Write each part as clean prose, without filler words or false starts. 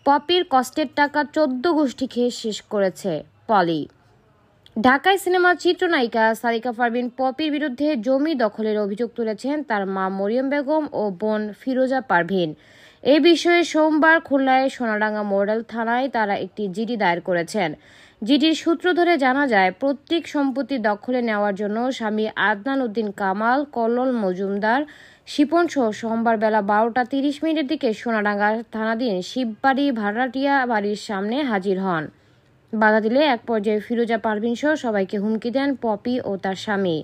পপির কষ্টের টাকা 14 গোষ্ঠী খেয়ে শেষ করেছে পলি। ঢাকায় সিনেমার চিত্রনায়িকা সারিকা পারভীন পপির বিরুদ্ধে জমি দখলের অভিযোগ তুলেছেন তার মা মরিয়ম বেগম ও বোন ফিরোজা পারভীন। এ বিষয়ে সোমবার খুলনায় সোনাডাঙ্গা মডেল থানায় তারা একটি জিডি দায়ের করেছেন। জিডির সূত্র ধরে জানা যায়, পৈতৃক সম্পত্তি দখলে নেওয়ার জন্য স্বামী আদনান উদ্দিন কামাল, কল্লোল মজুমদার, শিপন সহ সোমবার বেলা 12টা 30 মিনিটের দিকে সোনাডাঙ্গা থানাধীন শিববাড়ি ভাড়াটিয়া বাড়ির সামনে হাজির হন। বাধা দিলে এক পর্যায়ে ফিরোজা পারভীন সহ সবাইকে হুমকি দেন পপি ও তার স্বামী।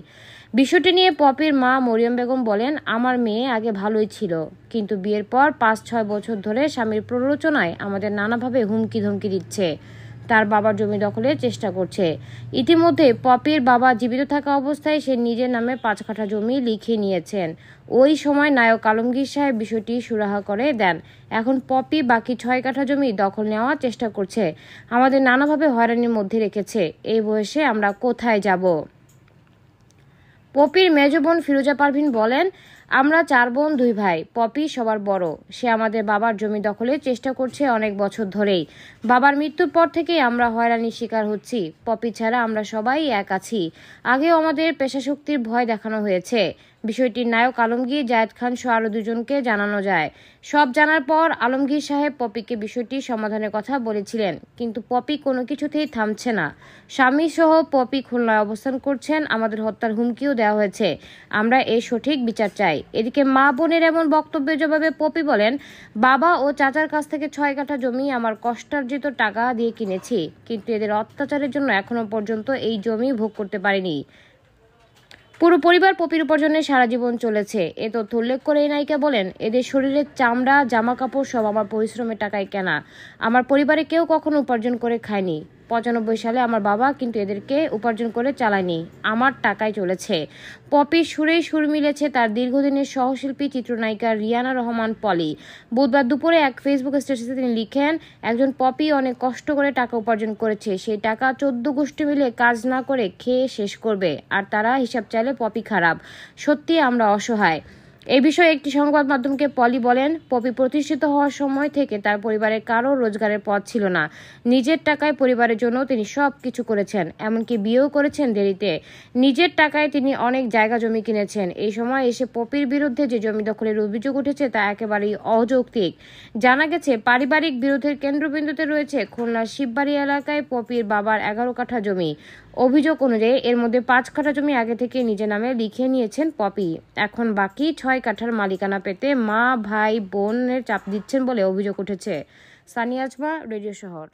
বিষয়টি নিয়ে পপির মা মরিয়ম বেগম বলেন, আমার মেয়ে আগে ভালোই ছিল, কিন্তু বিয়ের পর 5-6 বছর ধরে স্বামীর প্ররোচনায় আমাদের নানাভাবে হুমকি ধমকি দিচ্ছে, তার বাবার জমি দখলের চেষ্টা করছে। ইতিমধ্যে পপির বাবা জীবিত থাকা অবস্থায় সে নিজের নামে 5 কাঠা জমি লিখে নিয়েছেন। ওই সময় নায়ক আলমগীর সাহেব বিষয়টি সুরাহা করে দেন। এখন পপি বাকি 6 কাঠা জমি দখল নেওয়ার চেষ্টা করছে, আমাদের নানাভাবে হয়রানির মধ্যে রেখেছে। এই বয়সে আমরা কোথায় যাব? পপির মেজ বোন ফিরোজা পারভীন বলেন, আমরা 4 বোন 2 ভাই, পপি সবার বড়। সে আমাদের বাবার জমি দখলের চেষ্টা করছে অনেক বছর ধরেই। বাবার মৃত্যুর পর থেকেই আমরা হয়রানির শিকার হচ্ছি। পপি ছাড়া আমরা সবাই এক আছি। আগেও আমাদের পেশাশক্তির ভয় দেখানো হয়েছে। বিষয়টি নায়ক আলমগীর, জায়েদ খান সহ আরও 2 জনকে জানানো যায়। সব জানার পর আলমগীর সাহেব পপিকে বিষয়টি সমাধানের কথা বলেছিলেন, কিন্তু পপি কোনো কিছুতেই থামছে না। স্বামী সহ পপি খুলনায় অবস্থান করছেন, আমাদের হত্যার হুমকিও দেওয়া হয়েছে। আমরা এর সঠিক বিচার চাই। এদিকে মা বোনের এমন বক্তব্যের জবাবে পপি বলেন, বাবা ও চাচার কাছ থেকে 6 কাঠা জমি আমার কষ্টার্জিত টাকা দিয়ে কিনেছি, কিন্তু এদের অত্যাচারের জন্য এখনো পর্যন্ত এই জমি ভোগ করতে পারিনি। পুরো পরিবার পপির উপার্জনে সারা জীবন চলেছে। এ তথ্য উল্লেখ করে এই নায়িকা বলেন, এদের শরীরের চামড়া, জামা কাপড় সব আমার পরিশ্রমের টাকায় কেনা। আমার পরিবারে কেউ কখনো উপার্জন করে খায়নি। 95 সালে আমার বাবা কিন্তু এদেরকে উপার্জন করে চালায়নি, আমার টাকায় চলেছে। পপির সুরেই সুর মিলেছে তার দীর্ঘদিনের সহশিল্পী চিত্রনায়িকা রিয়ানা রহমান পলি। বুধবার দুপুরে এক ফেসবুক স্ট্যাটাসে তিনি লিখেন, একজন পপি অনেক কষ্ট করে টাকা উপার্জন করেছে, সেই টাকা 14 গোষ্ঠী মিলে কাজ না করে খেয়ে শেষ করবে, আর তারা হিসাব চাইলে পপি খারাপ। সত্যি আমরা অসহায়। এই বিষয়ে একটি সংবাদ মাধ্যমকে পলি বলেন, পপি প্রতিষ্ঠিত হওয়ার সময় থেকে তার পরিবারের কারো রোজগারের পথ ছিল না। নিজের টাকায় পরিবারের জন্য তিনি সব কিছু করেছেন, এমনকি বিয়েও করেছেন দেরিতে। নিজের টাকায় তিনি অনেক জায়গা জমি কিনেছেন। এই সময় এসে পপির বিরুদ্ধে যে জমি দখলের অভিযোগ উঠেছে তা একেবারেই অযৌক্তিক। জানা গেছে, পারিবারিক বিরোধের কেন্দ্রবিন্দুতে রয়েছে খুলনার শিববাড়ি এলাকায় পপির বাবার 11 কাঠা জমি। অভিযোগ অনুযায়ী এর মধ্যে 5 কাঠা জমি আগে থেকে নিজের নামে লিখে নিয়েছেন পপি। এখন বাকি 6 কাঠার মালিকানা পেতে মা, ভাই, বোনের চাপ দিচ্ছেন বলে অভিযোগ উঠেছে। সানিয়া আজমা, রেডিও শহর।